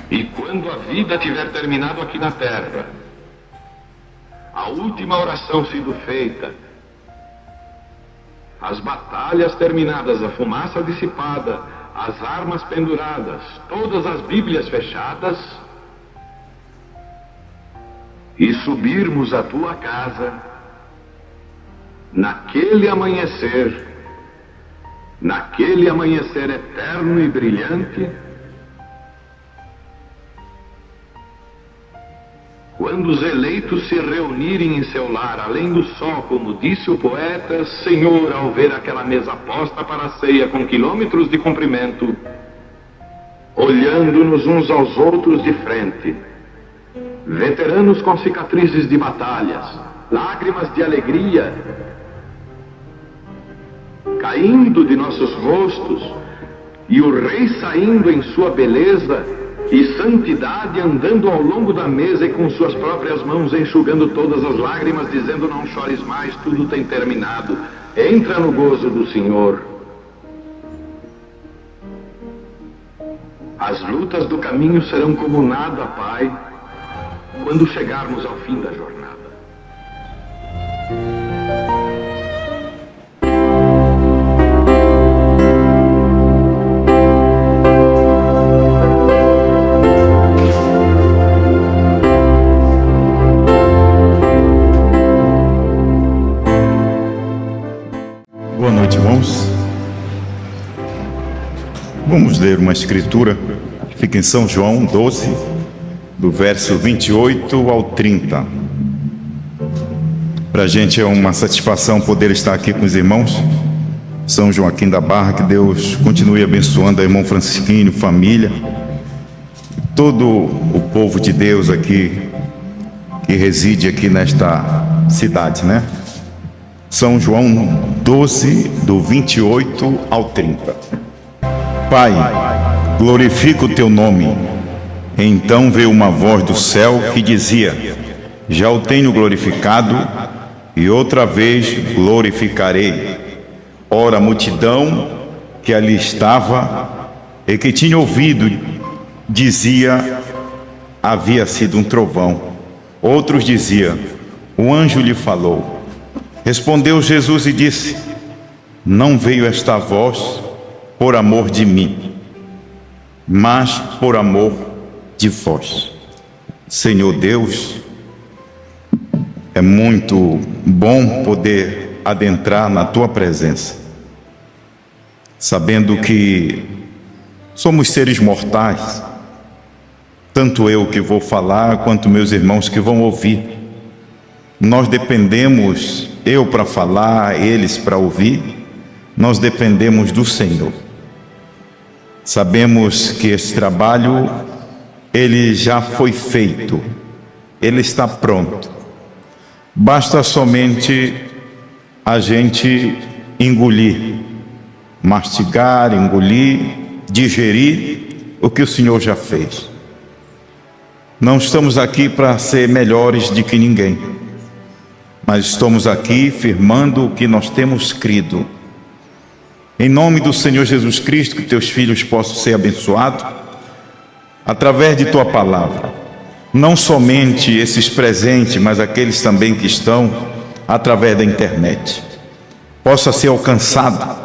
E quando a vida tiver terminado aqui na terra, a última oração sido feita, as batalhas terminadas, a fumaça dissipada, as armas penduradas, todas as Bíblias fechadas, e subirmos à tua casa, naquele amanhecer eterno e brilhante, quando os eleitos se reunirem em seu lar, além do sol, como disse o poeta, Senhor, ao ver aquela mesa posta para a ceia com quilômetros de comprimento, olhando-nos uns aos outros de frente, veteranos com cicatrizes de batalhas, lágrimas de alegria caindo de nossos rostos, e o Rei saindo em sua beleza e santidade, andando ao longo da mesa e com suas próprias mãos enxugando todas as lágrimas, dizendo: não chores mais, tudo tem terminado, entra no gozo do Senhor. As lutas do caminho serão como nada, Pai, quando chegarmos ao fim da jornada. Boa noite, irmãos. Vamos ler uma escritura que fica em São João 12, do verso 28 ao 30. Para a gente é uma satisfação poder estar aqui com os irmãos. São Joaquim da Barra, que Deus continue abençoando a irmão Francisquinho, família, todo o povo de Deus aqui, que reside aqui nesta cidade, né? São João 12, do 28 ao 30. Pai, glorifica o teu nome. Então veio uma voz do céu que dizia: já o tenho glorificado, e outra vez glorificarei. Ora, a multidão que ali estava e que tinha ouvido dizia: havia sido um trovão. Outros diziam: o anjo lhe falou. Respondeu Jesus e disse: não veio esta voz por amor de mim, mas por amor de vós. Senhor Deus, é muito bom poder adentrar na tua presença, sabendo que somos seres mortais, tanto eu que vou falar quanto meus irmãos que vão ouvir. Nós dependemos, eu para falar, eles para ouvir, nós dependemos do Senhor. Sabemos que esse trabalho, ele já foi feito, ele está pronto. Basta somente a gente engolir, mastigar, engolir, digerir o que o Senhor já fez. Não estamos aqui para ser melhores do que ninguém, mas estamos aqui firmando o que nós temos crido. Em nome do Senhor Jesus Cristo, que teus filhos possam ser abençoados através de tua palavra. Não somente esses presentes, mas aqueles também que estão através da internet. Possa ser alcançado.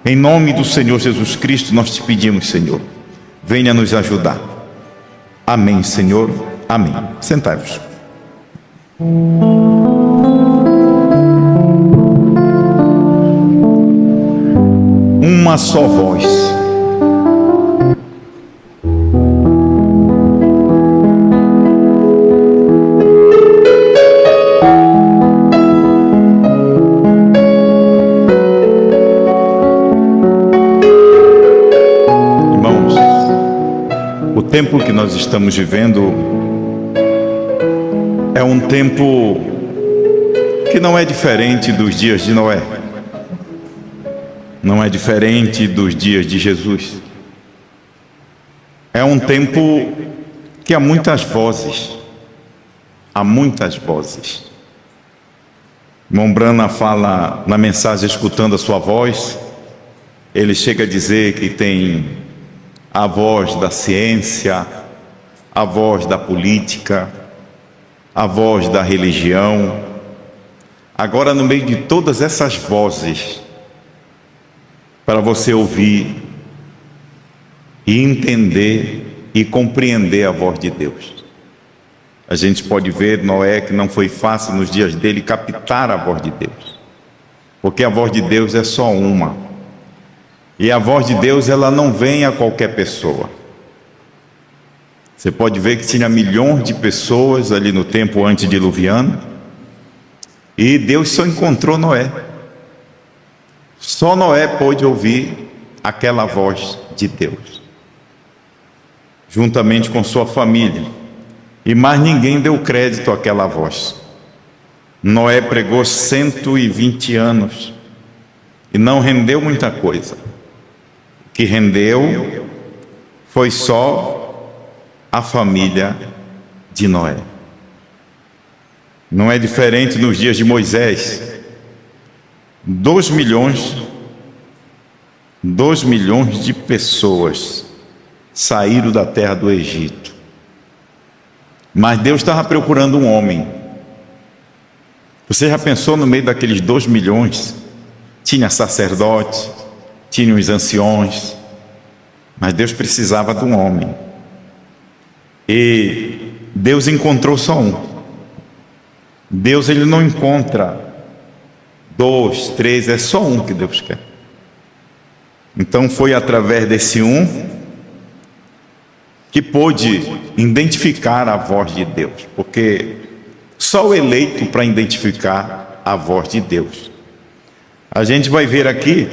Em nome do Senhor Jesus Cristo, nós te pedimos, Senhor, venha nos ajudar. Amém, Senhor. Amém. Sentai-vos. Uma só voz. Irmãos, o tempo que nós estamos vivendo é um tempo que não é diferente dos dias de Noé. Não é diferente dos dias de Jesus. É um tempo que há muitas vozes. Há muitas vozes. Irmão Brana fala na mensagem escutando a sua voz. Ele chega a dizer que tem a voz da ciência, a voz da política, a voz da religião. Agora, no meio de todas essas vozes, para você ouvir e entender e compreender a voz de Deus. A gente pode ver Noé que não foi fácil nos dias dele captar a voz de Deus, porque a voz de Deus é só uma, e a voz de Deus ela não vem a qualquer pessoa. Você pode ver que tinha milhões de pessoas ali no tempo antediluviano, e Deus só encontrou Noé. Só Noé pôde ouvir aquela voz de Deus, juntamente com sua família, e mais ninguém deu crédito àquela voz. Noé pregou 120 anos e não rendeu muita coisa. O que rendeu foi só a família de Noé. Não é diferente nos dias de Moisés. 2 milhões de pessoas saíram da terra do Egito. Mas Deus estava procurando um homem. Você já pensou no meio daqueles 2 milhões? Tinha sacerdotes, tinha os anciões, mas Deus precisava de um homem. E Deus encontrou só um. Deus ele não encontra 2, 3, é só um que Deus quer. Então foi através desse um que pôde identificar a voz de Deus, porque só o eleito para identificar a voz de Deus. A gente vai ver aqui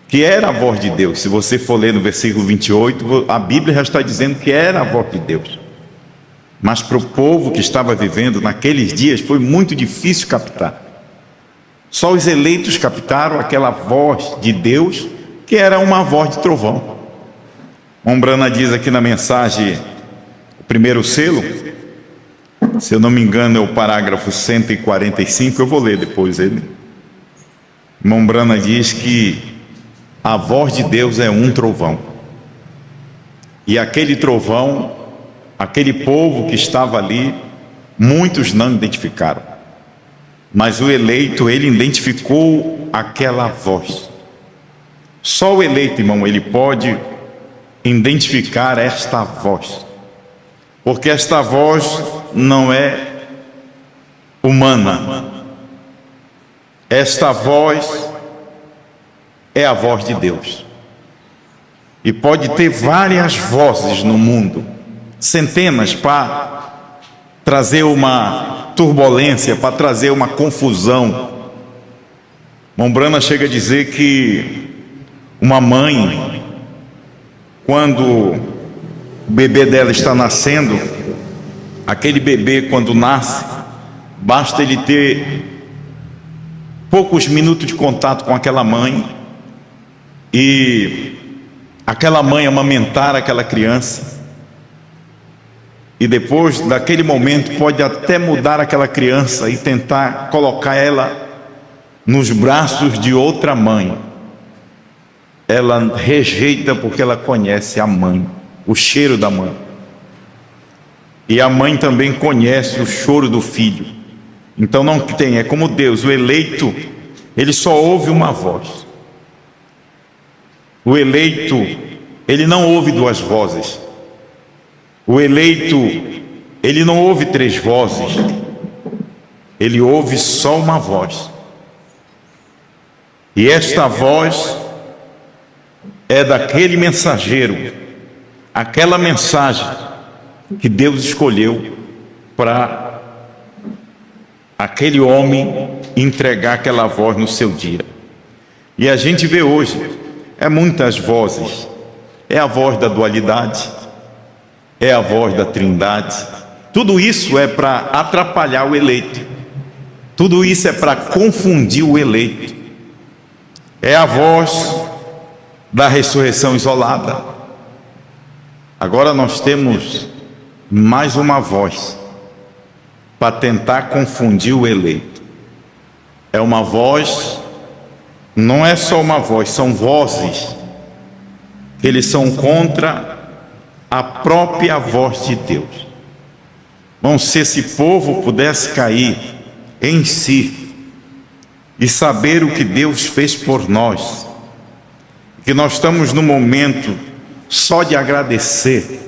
que era a voz de Deus. Se você for ler no versículo 28, a Bíblia já está dizendo que era a voz de Deus. Mas para o povo que estava vivendo naqueles dias foi muito difícil captar. Só os eleitos captaram aquela voz de Deus, que era uma voz de trovão. Mombrana diz aqui na mensagem, o primeiro selo, se eu não me engano é o parágrafo 145, eu vou ler depois ele. Mombrana diz que a voz de Deus é um trovão. E aquele trovão, aquele povo que estava ali, muitos não identificaram. Mas o eleito, ele identificou aquela voz. Só o eleito, irmão, ele pode identificar esta voz, porque esta voz não é humana. Esta voz é a voz de Deus. E pode ter várias vozes no mundo, centenas, para trazer uma turbulência, para trazer uma confusão. Mombrana chega a dizer que uma mãe, quando o bebê dela está nascendo, aquele bebê quando nasce, basta ele ter poucos minutos de contato com aquela mãe e aquela mãe amamentar aquela criança, e depois daquele momento pode até mudar aquela criança e tentar colocar ela nos braços de outra mãe. Ela rejeita porque ela conhece a mãe, o cheiro da mãe. E a mãe também conhece o choro do filho. Então não tem, é como Deus, o eleito, ele só ouve uma voz. O eleito, ele não ouve 2 vozes. O eleito, ele não ouve 3 vozes. Ele ouve só uma voz. E esta voz é daquele mensageiro, aquela mensagem que Deus escolheu para aquele homem entregar aquela voz no seu dia. E a gente vê hoje, muitas vozes. É a voz da dualidade, é a voz da trindade. Tudo isso é para atrapalhar o eleito. Tudo isso é para confundir o eleito. É a voz da ressurreição isolada. Agora nós temos mais uma voz para tentar confundir o eleito. É uma voz, não é só uma voz, são vozes que eles são contra a própria voz de Deus. Bom, se esse povo pudesse cair em si e saber o que Deus fez por nós, que nós estamos no momento só de agradecer,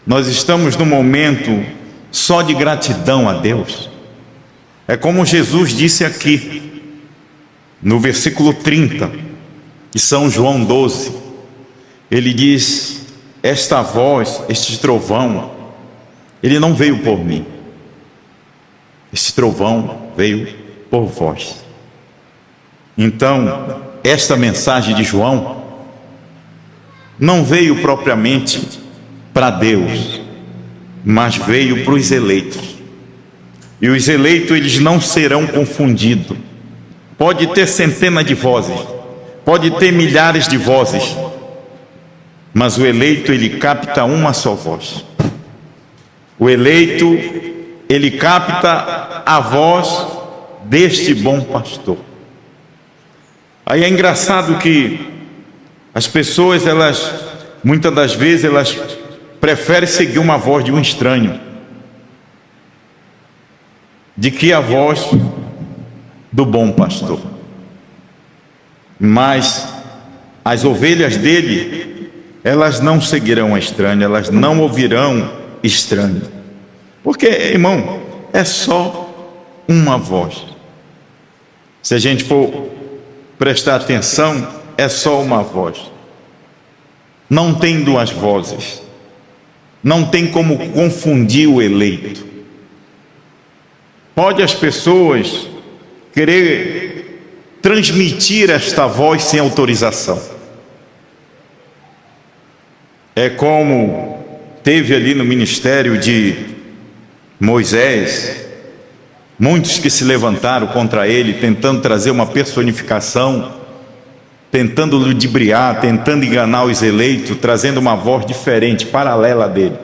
nós estamos no momento só de gratidão a Deus. É como Jesus disse aqui, no versículo 30, de São João 12, ele diz: esta voz, este trovão, ele não veio por mim, este trovão veio por vós. Então, esta mensagem de João não veio propriamente para Deus, mas veio para os eleitos. E os eleitos, eles não serão confundidos. Pode ter centenas de vozes, pode ter milhares de vozes, mas o eleito, ele capta uma só voz. O eleito, ele capta a voz deste bom pastor. Aí é engraçado que as pessoas, muitas das vezes, elas preferem seguir uma voz de um estranho, de que a voz do bom pastor. Mas as ovelhas dele, elas não seguirão a estranho, elas não ouvirão estranho. Porque, irmão, é só uma voz. Se a gente for prestar atenção, é só uma voz. Não tem duas vozes. Não tem como confundir o eleito. Pode as pessoas querer transmitir esta voz sem autorização. É como teve ali no ministério de Moisés, muitos que se levantaram contra ele, tentando trazer uma personificação, tentando ludibriar, tentando enganar os eleitos, trazendo uma voz diferente, paralela dele.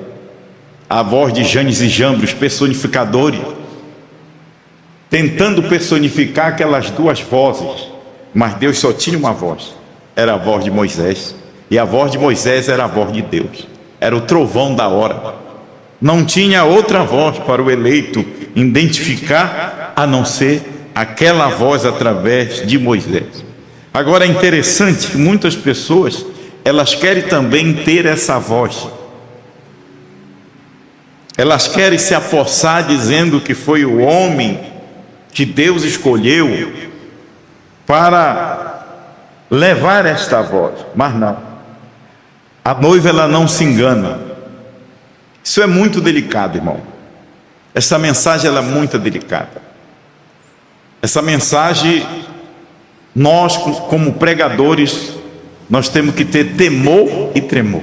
A voz de Janes e Jambres, personificadores, tentando personificar aquelas duas vozes, mas Deus só tinha uma voz, era a voz de Moisés, e a voz de Moisés era a voz de Deus, era o trovão da hora. Não tinha outra voz para o eleito identificar a não ser aquela voz através de Moisés. Agora é interessante que muitas pessoas, elas querem também ter essa voz. Elas querem se apossar dizendo que foi o homem que Deus escolheu para levar esta voz, mas não. A noiva, ela não se engana. Isso é muito delicado, irmão. Essa mensagem, ela é muito delicada. Essa mensagem, nós como pregadores, nós temos que ter temor e tremor.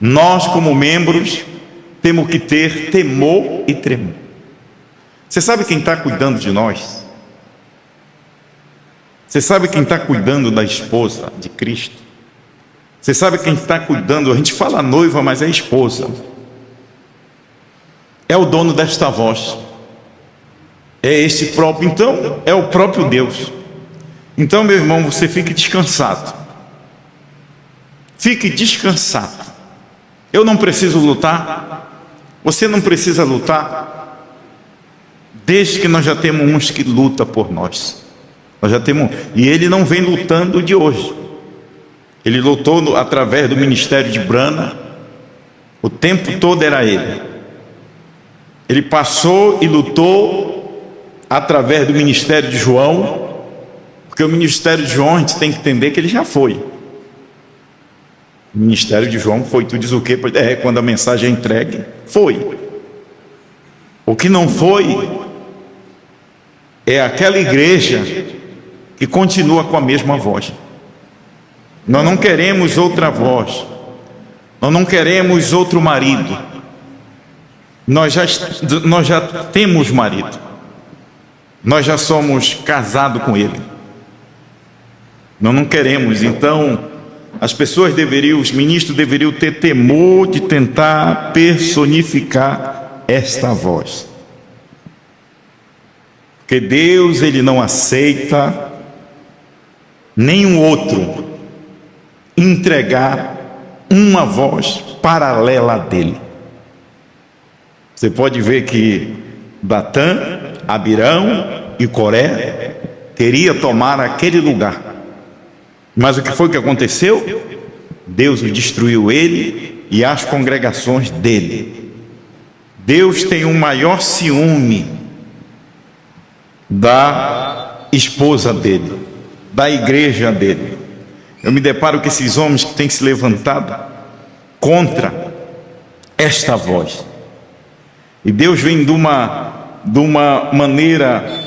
Nós como membros, temos que ter temor e tremor. Você sabe quem está cuidando de nós? Você sabe quem está cuidando da esposa de Cristo? Você sabe quem está cuidando? A gente fala noiva, mas é esposa. É o dono desta voz. É este próprio, então, é o próprio Deus. Então, meu irmão, você fique descansado. Fique descansado. Eu não preciso lutar. Você não precisa lutar. Desde que nós já temos uns que lutam por nós. Nós já temos, e ele não vem lutando de hoje. Ele lutou através do ministério de Brana. O tempo todo era ele. Ele passou e lutou através do ministério de João, porque o ministério de João a gente tem que entender que ele já foi. O ministério de João foi, tu diz o quê? Quando a mensagem é entregue, foi. O que não foi é aquela igreja que continua com a mesma voz. Nós não queremos outra voz, nós não queremos outro marido. Nós já temos marido, nós já somos casados com ele. Nós não queremos. Então as pessoas deveriam, os ministros deveriam ter temor de tentar personificar esta voz, porque Deus, ele não aceita nenhum outro entregar uma voz paralela dele. Você pode ver que Datã, Abirão e Coré queria tomar aquele lugar. Mas o que foi que aconteceu? Deus o destruiu, ele e as congregações dele. Deus tem um maior ciúme da esposa dele, da igreja dele. Eu me deparo com esses homens que têm se levantado contra esta voz. E Deus vem de uma maneira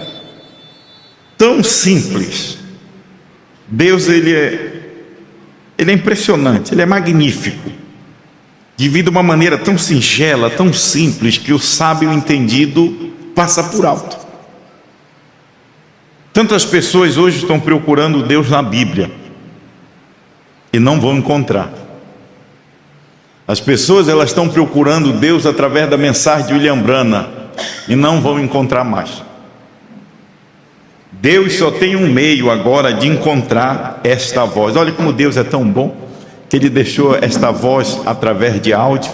tão simples. Deus, ele é impressionante, ele é magnífico. Divide de uma maneira tão singela, tão simples, que o sábio entendido passa por alto. Tantas pessoas hoje estão procurando Deus na Bíblia e não vão encontrar. As pessoas, elas estão procurando Deus através da mensagem de William Branham e não vão encontrar mais. Deus só tem um meio agora de encontrar esta voz. Olha como Deus é tão bom, que Ele deixou esta voz através de áudio.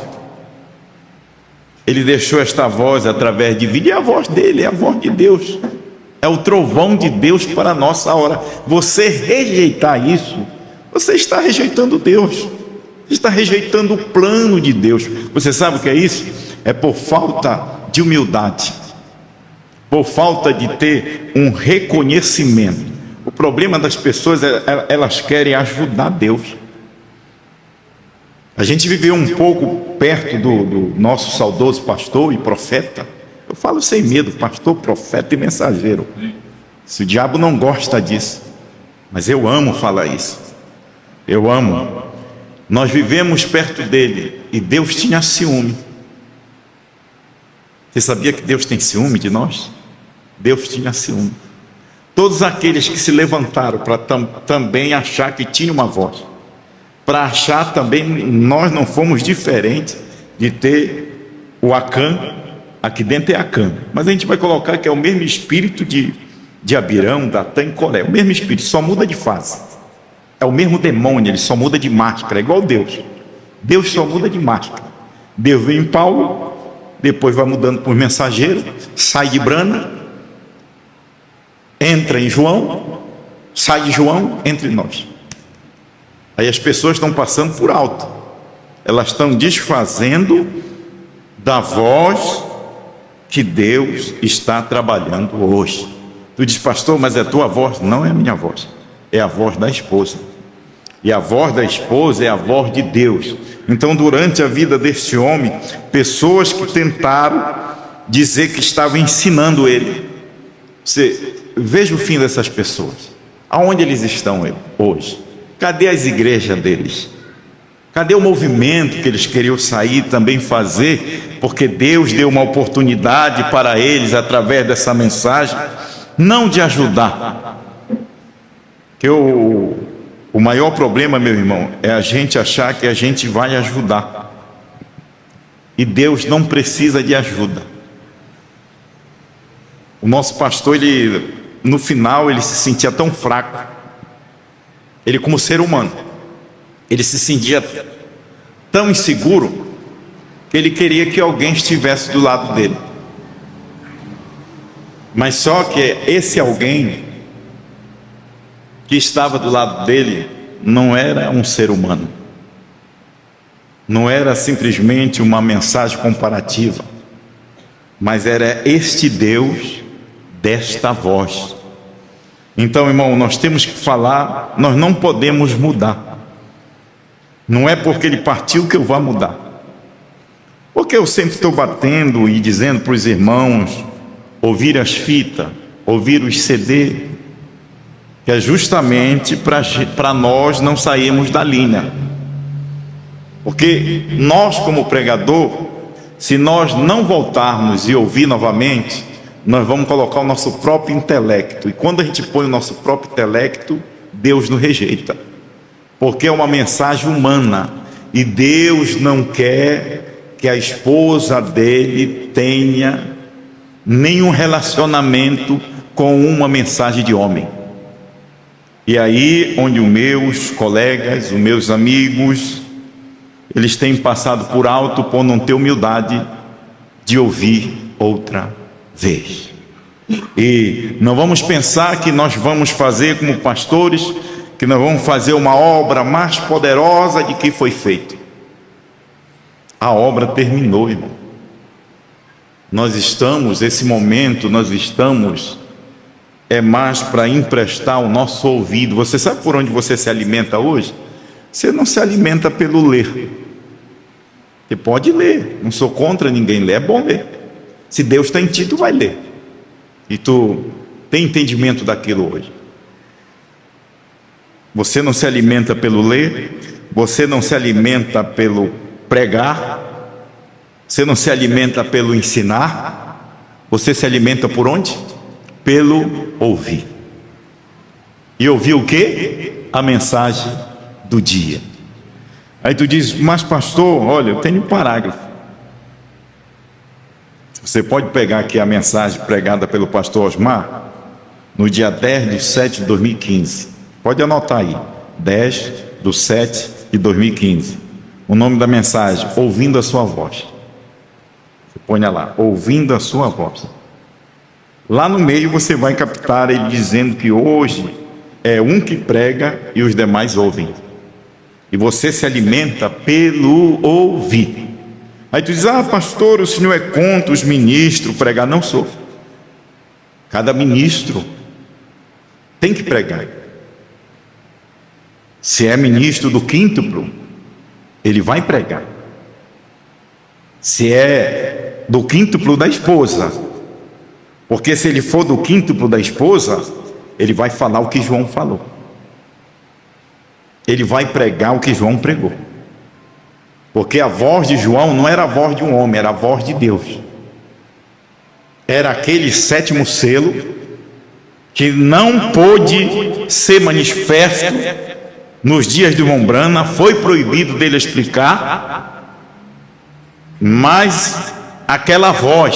Ele deixou esta voz através de vídeo. É a voz dele, é a voz de Deus. É o trovão de Deus para a nossa hora. Você rejeitar isso, você está rejeitando Deus. Você está rejeitando o plano de Deus. Você sabe o que é isso? É por falta de humildade, por falta de ter um reconhecimento. O problema das pessoas é elas querem ajudar Deus. A gente viveu um pouco perto do nosso saudoso pastor e profeta. Eu falo sem medo, pastor, profeta e mensageiro. Se o diabo não gosta disso, mas eu amo falar isso. Eu amo. Nós vivemos perto dele e Deus tinha ciúme. Você sabia que Deus tem ciúme de nós? Deus tinha ciúme. Todos aqueles que se levantaram para também achar que tinha uma voz, para achar também, nós não fomos diferentes de ter o Acã. Aqui dentro é Acã, mas a gente vai colocar que é o mesmo espírito de Abirão, Datã e Coré, o mesmo espírito, só muda de fase. É o mesmo demônio, ele só muda de máscara, é igual Deus. Deus só muda de máscara. Deus vem em Paulo, depois vai mudando por mensageiro, sai de Brana, entra em João, sai de João, entra em nós. Aí as pessoas estão passando por alto, elas estão desfazendo da voz que Deus está trabalhando hoje. Tu diz, pastor, mas é tua voz? Não é a minha voz, é a voz da esposa. E a voz da esposa é a voz de Deus. Então, durante a vida deste homem, pessoas que tentaram dizer que estavam ensinando ele. Você veja o fim dessas pessoas. Aonde eles estão hoje? Cadê as igrejas deles? Cadê o movimento que eles queriam sair também fazer? Porque Deus deu uma oportunidade para eles através dessa mensagem, não de ajudar. Que o maior problema, meu irmão, é a gente achar que a gente vai ajudar. E Deus não precisa de ajuda. O nosso pastor, no final, ele se sentia tão fraco. Ele, como ser humano, ele se sentia tão inseguro que ele queria que alguém estivesse do lado dele. Mas só que esse alguém que estava do lado dele não era um ser humano, não era simplesmente uma mensagem comparativa, mas era este Deus desta voz. Então, irmão, nós temos que falar, nós não podemos mudar. Não é porque ele partiu que eu vou mudar. Porque eu sempre estou batendo e dizendo para os irmãos ouvir as fitas, ouvir os CD, que é justamente para nós não sairmos da linha. Porque nós, como pregador, se nós não voltarmos e ouvir novamente, nós vamos colocar o nosso próprio intelecto. E quando a gente põe o nosso próprio intelecto, Deus nos rejeita. Porque é uma mensagem humana. E Deus não quer que a esposa dele tenha nenhum relacionamento com uma mensagem de homem. E aí onde os meus colegas, os meus amigos, eles têm passado por alto por não ter humildade de ouvir outra vez. E não vamos pensar que nós vamos fazer como pastores, que nós vamos fazer uma obra mais poderosa de que foi feito. A obra terminou, irmão. Esse momento, é mais para emprestar o nosso ouvido. Você sabe por onde você se alimenta hoje? Você não se alimenta pelo ler. Você pode ler, não sou contra ninguém ler, é bom ler. Se Deus está em ti, tu vai ler. E tu tem entendimento daquilo hoje. Você não se alimenta pelo ler, você não se alimenta pelo pregar, você não se alimenta pelo ensinar, você se alimenta por onde? Pelo ouvir. E ouvir o quê? A mensagem do dia. Aí tu diz, mas pastor, olha, eu tenho um parágrafo. Você pode pegar aqui a mensagem pregada pelo pastor Osmar, no dia 10/7/2015. Pode anotar aí, 10/7/2015. O nome da mensagem, ouvindo a sua voz. Você ponha lá, ouvindo a sua voz. Lá no meio você vai captar ele dizendo que hoje é um que prega e os demais ouvem. E você se alimenta pelo ouvir. Aí tu diz, pastor, o senhor é contra os ministros pregar? Não sou. Cada ministro tem que pregar. Se é ministro do quíntuplo, ele vai pregar. Se é do quíntuplo da esposa, porque se ele for do quíntuplo da esposa, ele vai falar o que João falou. Ele vai pregar o que João pregou. Porque a voz de João não era a voz de um homem, era a voz de Deus. Era aquele 7º selo que não pôde ser manifesto nos dias de Mombrana, foi proibido dele explicar, mas aquela voz,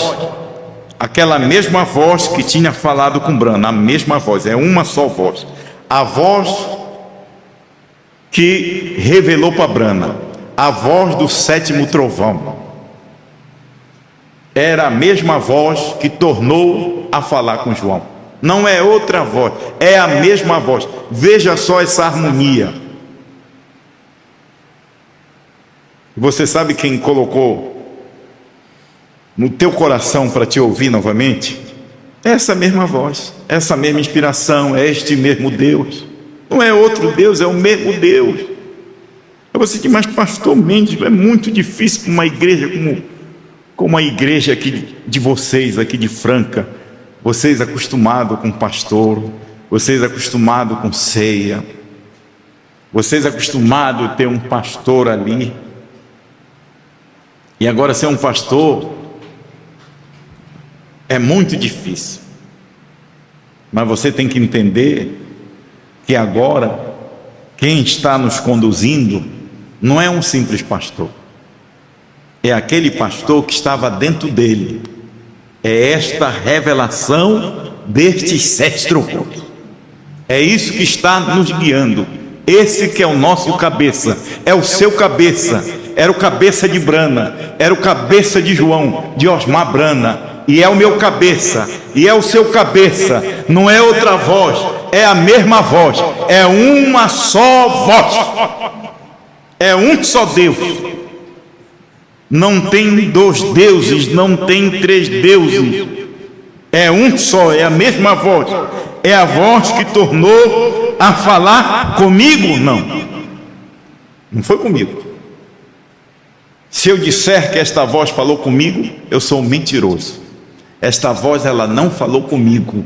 aquela mesma voz que tinha falado com Brana, a mesma voz, é uma só voz, a voz que revelou para Brana, a voz do 7º trovão, era a mesma voz que tornou a falar com João. Não é outra voz, é a mesma voz. Veja só essa harmonia. Você sabe quem colocou no teu coração para te ouvir novamente? Essa mesma voz, essa mesma inspiração, é este mesmo Deus. Não é outro Deus, é o mesmo Deus. Você diz, mas pastor Mendes, é muito difícil para uma igreja como a igreja aqui de vocês, aqui de Franca. Vocês acostumados com pastor, vocês acostumados com ceia, vocês acostumados a ter um pastor ali. E agora ser um pastor é muito difícil. Mas você tem que entender que agora quem está nos conduzindo não é um simples pastor, é aquele pastor que estava dentro dele. É esta revelação destes 7 trovões. É isso que está nos guiando. Esse que é o nosso cabeça, é o seu cabeça, era o cabeça de Brana, era o cabeça de João, de Osmar Brana, e é o meu cabeça, e é o seu cabeça. Não é outra voz, é a mesma voz, é uma só voz, é um só Deus. Não tem 2 deuses, não tem 3 deuses, é um só, é a mesma voz. É a voz que tornou a falar comigo? Não foi comigo. Se eu disser que esta voz falou comigo, eu sou um mentiroso. Esta voz, ela não falou comigo,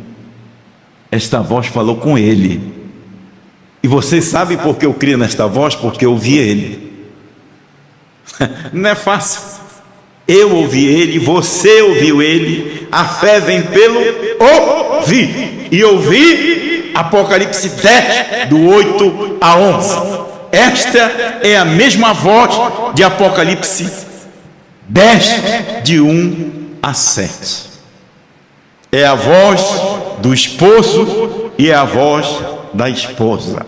esta voz falou com ele. E você sabe por que eu creio nesta voz? Porque eu ouvi ele. Não é fácil. Eu ouvi ele, você ouviu ele. A fé vem pelo ouvir. E ouvir, Apocalipse 10, do 8 a 11. Esta é a mesma voz de Apocalipse 10, de 1 a 7. É a voz do esposo e é a voz da esposa.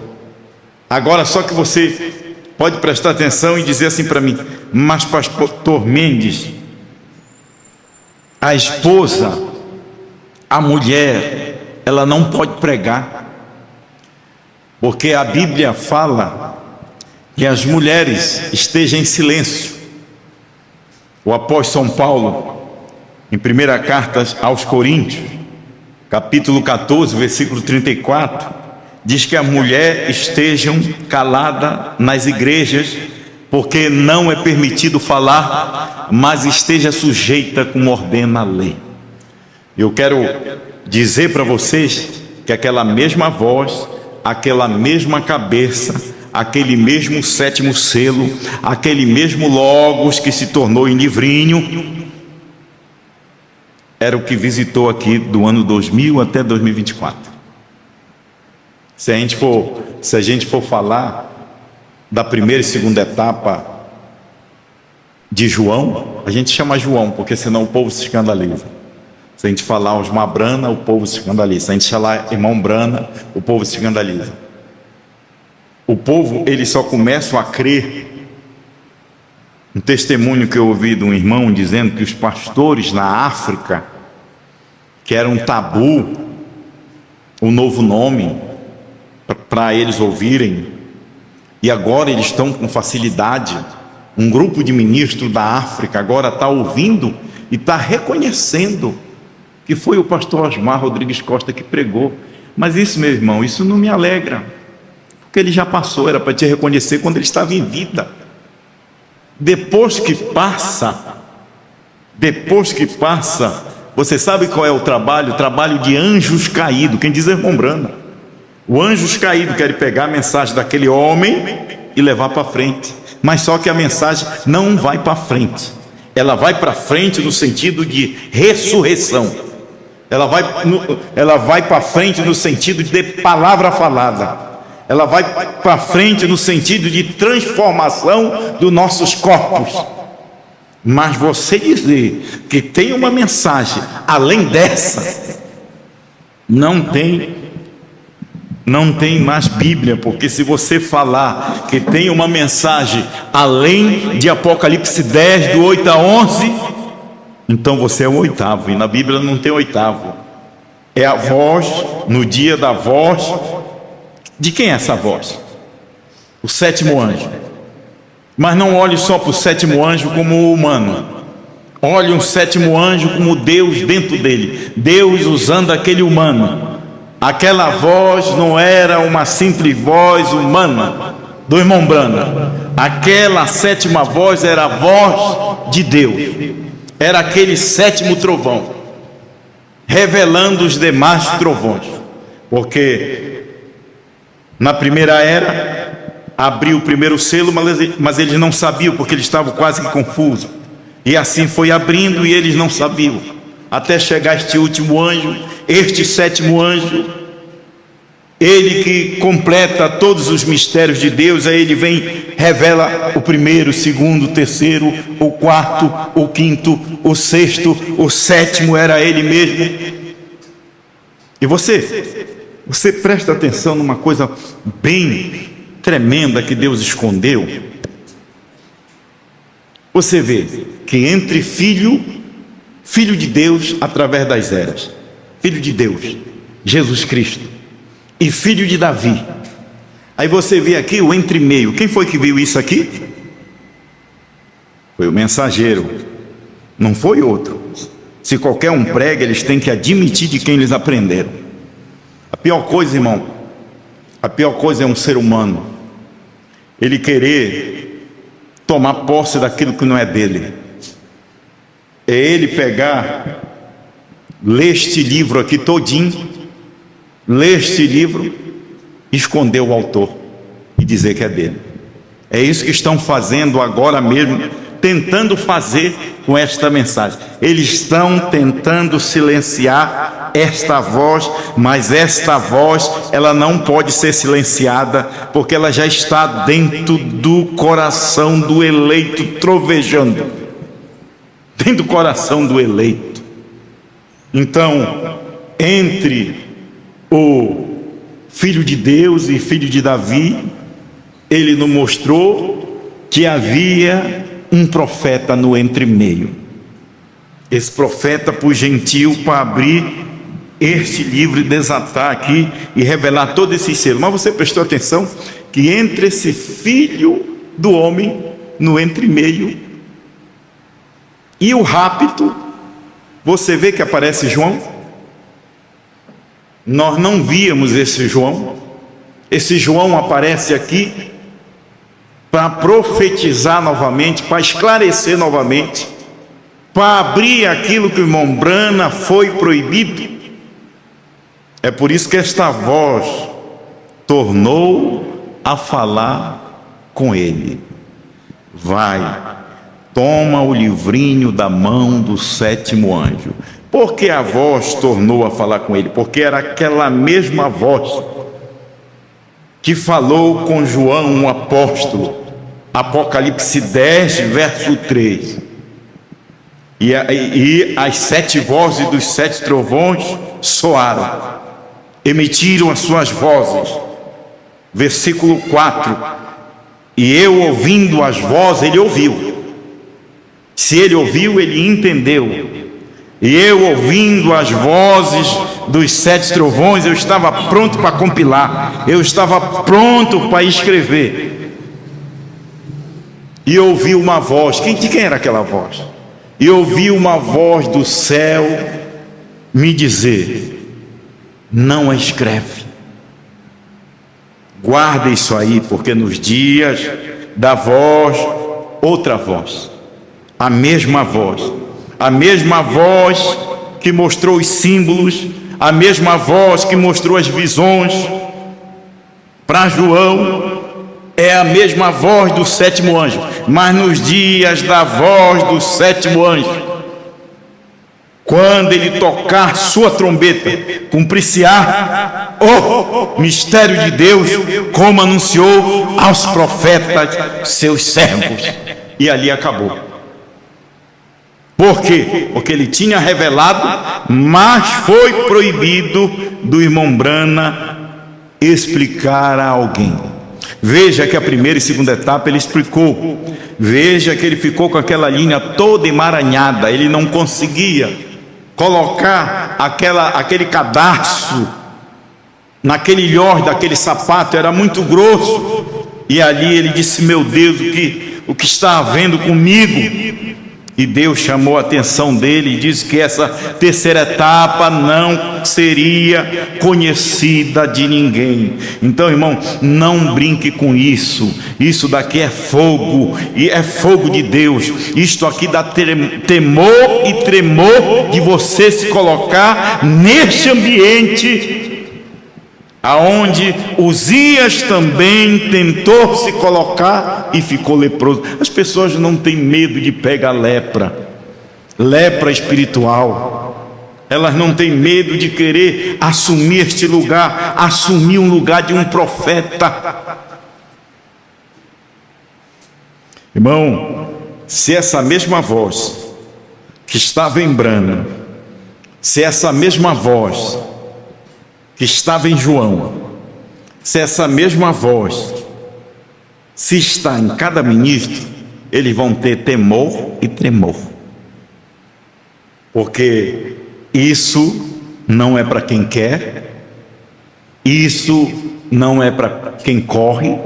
Agora, só que você pode prestar atenção e dizer assim para mim: mas pastor Mendes, a esposa, a mulher, ela não pode pregar, porque a Bíblia fala que as mulheres estejam em silêncio. O apóstolo São Paulo, em primeira carta aos Coríntios, capítulo 14, versículo 34, diz que a mulher estejam calada nas igrejas, porque não é permitido falar, mas esteja sujeita como ordena a lei. Eu quero dizer para vocês que aquela mesma voz, aquela mesma cabeça, aquele mesmo sétimo selo, aquele mesmo Logos que se tornou em livrinho, era o que visitou aqui do ano 2000 até 2024. Se a gente for falar da primeira e segunda etapa de João, a gente chama João, porque senão o povo se escandaliza. Se a gente falar Osmar Brana, o povo se escandaliza. Se a gente falar irmão Brana, o povo se escandaliza. O povo, eles só começam a crer. Um testemunho que eu ouvi de um irmão dizendo que os pastores na África, que era um tabu, um novo nome para eles ouvirem, e agora eles estão com facilidade. Um grupo de ministros da África agora está ouvindo e está reconhecendo que foi o pastor Osmar Rodrigues Costa que pregou. Mas isso, meu irmão, isso não me alegra, porque ele já passou, era para te reconhecer quando ele estava em vida. Depois que passa, você sabe qual é o trabalho? O trabalho de anjos caídos. Quem diz é irmão Brana. O anjos caído quer pegar a mensagem daquele homem e levar para frente, mas só que a mensagem não vai para frente, ela vai para frente no sentido de ressurreição, ela vai para frente no sentido de palavra falada, ela vai para frente no sentido de transformação dos nossos corpos. Mas você dizer que tem uma mensagem além dessa, não tem mais Bíblia, porque se você falar que tem uma mensagem além de Apocalipse 10, do 8 a 11, então você é o oitavo, e na Bíblia não tem oitavo. É a voz, no dia da voz. De quem é essa voz? O sétimo anjo. Mas não olhe só para o sétimo anjo como humano, olhe um sétimo anjo como Deus dentro dele, Deus usando aquele humano. Aquela voz não era uma simples voz humana do irmão Brana. Aquela sétima voz era a voz de Deus. Era aquele sétimo trovão, revelando os demais trovões. Porque na primeira era, abriu o primeiro selo, mas eles não sabiam, porque eles estavam quase confusos. E assim foi abrindo e eles não sabiam. Até chegar este último anjo, este sétimo anjo, ele que completa todos os mistérios de Deus. Aí ele vem, revela o primeiro, o segundo, o terceiro, o quarto, o quinto, o sexto, o sétimo, era ele mesmo. E você presta atenção numa coisa bem tremenda que Deus escondeu. Você vê que entre filho de Deus através das eras, filho de Deus, Jesus Cristo, e filho de Davi, aí você vê aqui o entre meio. Quem foi que viu isso aqui? Foi o mensageiro, não foi outro. Se qualquer um prega, eles têm que admitir de quem eles aprenderam. A pior coisa, irmão, a pior coisa é um ser humano ele querer tomar posse daquilo que não é dele. É ele pegar, ler este livro aqui todinho, ler este livro, esconder o autor e dizer que é dele. É isso que estão fazendo agora mesmo, tentando fazer com esta mensagem. Eles estão tentando silenciar esta voz, mas esta voz, ela não pode ser silenciada, porque ela já está dentro do coração do eleito, trovejando dentro do coração do eleito. Então, entre o filho de Deus e filho de Davi, ele nos mostrou que havia um profeta no entremeio. Esse profeta por gentil para abrir este livro e desatar aqui e revelar todo esse selo. Mas você prestou atenção que entre esse filho do homem no entremeio e o rapto, você vê que aparece João? Nós não víamos esse João. Esse João aparece aqui para profetizar novamente, para esclarecer novamente, para abrir aquilo que o irmão Brana foi proibido. É por isso que esta voz tornou a falar com ele. Vai, toma o livrinho da mão do sétimo anjo. Por que a voz tornou a falar com ele? Porque era aquela mesma voz que falou com João, o apóstolo, Apocalipse 10, verso 3. E as 7 vozes dos 7 trovões soaram, emitiram as suas vozes. Versículo 4. E eu ouvindo as vozes, ele ouviu. Se ele ouviu, ele entendeu. E eu ouvindo as vozes dos 7 trovões, eu estava pronto para compilar, eu estava pronto para escrever. E ouvi uma voz. De quem era aquela voz? E ouvi uma voz do céu me dizer: não a escreve, guarda isso aí, porque nos dias da voz, outra voz, a mesma voz que mostrou os símbolos, a mesma voz que mostrou as visões para João, é a mesma voz do sétimo anjo. Mas nos dias da voz do sétimo anjo, quando ele tocar sua trombeta, cumprir-se-á o mistério de Deus, como anunciou aos profetas seus servos. E ali acabou. Por quê? Porque ele tinha revelado, mas foi proibido do irmão Brana explicar a alguém. Veja que a primeira e segunda etapa ele explicou. Veja que ele ficou com aquela linha toda emaranhada. Ele não conseguia colocar aquele cadarço naquele lhor daquele sapato, era muito grosso. E ali ele disse: meu Deus, o que está havendo comigo? E Deus chamou a atenção dele e disse que essa terceira etapa não seria conhecida de ninguém. Então, irmão, não brinque com isso. Isso daqui é fogo, e é fogo de Deus. Isto aqui dá temor e tremor de você se colocar neste ambiente aonde Uzias também tentou se colocar e ficou leproso. As pessoas não têm medo de pegar lepra espiritual. Elas não têm medo de querer assumir este lugar, assumir um lugar de um profeta. Irmão, se essa mesma voz que estava em Brana, se essa mesma voz que estava em João, se essa mesma voz se está em cada ministro, eles vão ter temor e tremor, porque isso não é para quem quer, isso não é para quem corre,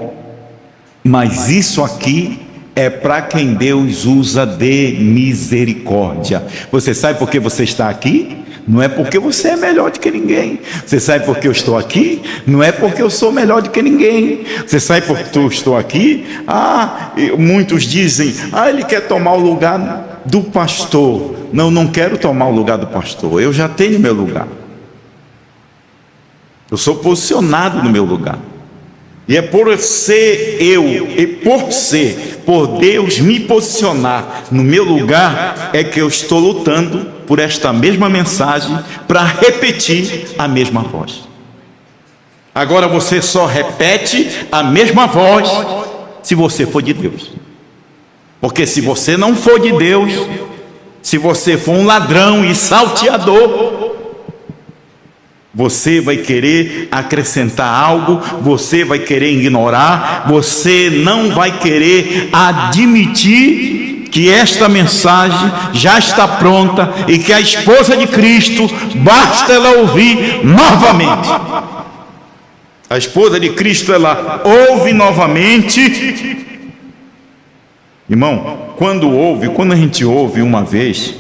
mas isso aqui é para quem Deus usa de misericórdia. Você sabe por que você está aqui? Não é porque você é melhor do que ninguém. Você sabe por que eu estou aqui? Não é porque eu sou melhor do que ninguém. Você sabe por que eu estou aqui? Muitos dizem: ele quer tomar o lugar do pastor. Não quero tomar o lugar do pastor. Eu já tenho meu lugar. Eu sou posicionado no meu lugar. E é por ser por Deus me posicionar no meu lugar, é que eu estou lutando por esta mesma mensagem, para repetir a mesma voz. Agora você só repete a mesma voz se você for de Deus. Porque se você não for de Deus, se você for um ladrão e salteador, você vai querer acrescentar algo, você vai querer ignorar, você não vai querer admitir que esta mensagem já está pronta e que a esposa de Cristo basta ela ouvir novamente. A esposa de Cristo, ela ouve novamente. Irmão, quando a gente ouve uma vez,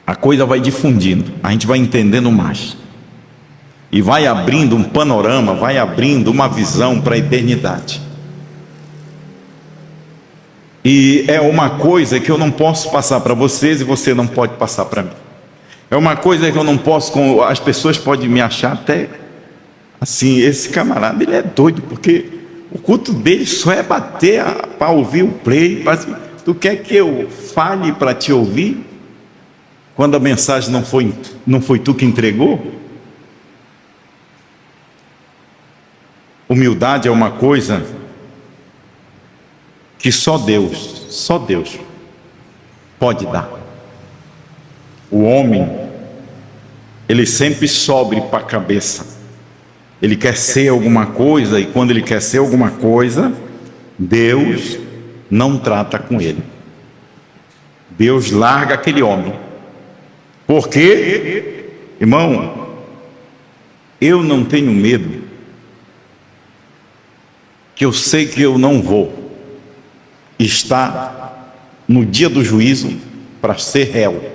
a coisa vai difundindo, a gente vai entendendo mais, e vai abrindo um panorama, vai abrindo uma visão para a eternidade. E é uma coisa que eu não posso passar para vocês e você não pode passar para mim. É uma coisa que eu não posso, as pessoas podem me achar até assim, esse camarada, ele é doido, porque o culto dele só é bater para ouvir o play. Tu quer que eu fale para te ouvir? Quando a mensagem não foi tu que entregou? Humildade é uma coisa que só Deus pode dar. O homem, ele sempre sobe para a cabeça. Ele quer ser alguma coisa, e quando ele quer ser alguma coisa, Deus não trata com ele. Deus larga aquele homem. Por quê? Irmão, eu não tenho medo, que eu sei que eu não vou estar no dia do juízo para ser réu.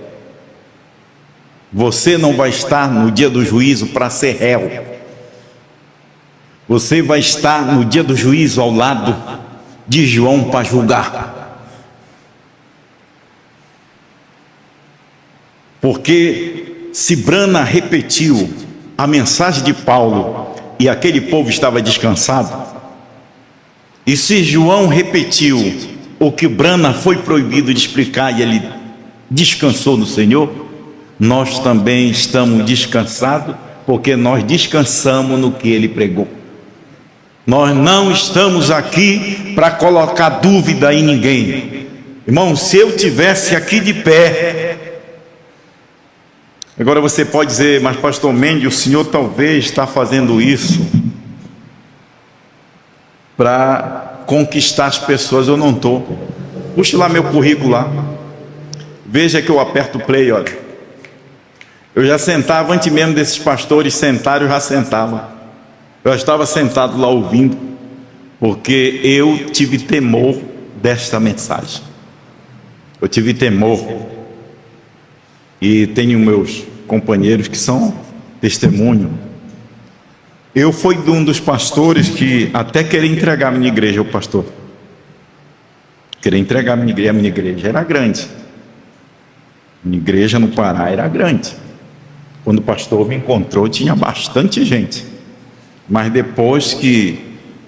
Você não vai estar no dia do juízo para ser réu. Você vai estar no dia do juízo ao lado de João para julgar. Porque se Brana repetiu a mensagem de Paulo e aquele povo estava descansado, e se João repetiu o que Brana foi proibido de explicar e ele descansou no Senhor, nós também estamos descansados, porque nós descansamos no que ele pregou. Nós não estamos aqui para colocar dúvida em ninguém. Irmão, se eu tivesse aqui de pé, agora você pode dizer, mas pastor Mendes, o senhor talvez está fazendo isso para conquistar as pessoas. Eu não estou. Puxa lá meu currículo lá, veja que eu aperto o play, olha. Eu já sentava antes mesmo desses pastores sentarem, eu já sentava. Eu estava sentado lá ouvindo, porque eu tive temor desta mensagem. Eu tive temor. E tenho meus companheiros que são testemunho. Eu fui um dos pastores que até queria entregar a minha igreja, o pastor. Queria entregar a minha igreja era grande. Minha igreja no Pará era grande. Quando o pastor me encontrou, tinha bastante gente. Mas depois que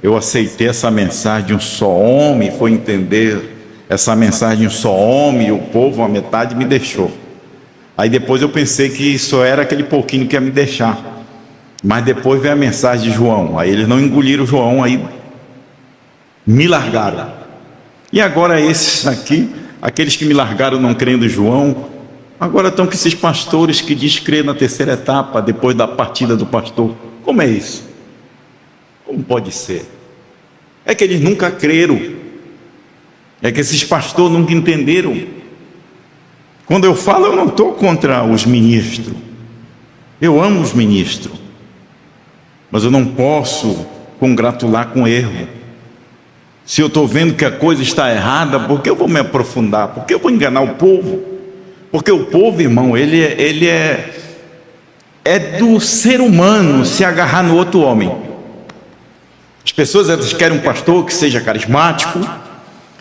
eu aceitei essa mensagem de um só homem, foi entender essa mensagem de um só homem, o povo, a metade me deixou. Aí depois eu pensei que só era aquele pouquinho que ia me deixar. Mas depois veio a mensagem de João. Aí eles não engoliram João, aí me largaram. E agora esses aqui, aqueles que me largaram não crendo João, agora estão com esses pastores que diz crer na terceira etapa, depois da partida do pastor. Como é isso? Como pode ser? É que eles nunca creram. É que esses pastores nunca entenderam. Quando eu falo, eu não estou contra os ministros. Eu amo os ministros. Mas eu não posso congratular com erro. Se eu estou vendo que a coisa está errada, por que eu vou me aprofundar? Por que eu vou enganar o povo? Porque o povo, irmão, ele é do ser humano se agarrar no outro homem. As pessoas elas querem um pastor que seja carismático.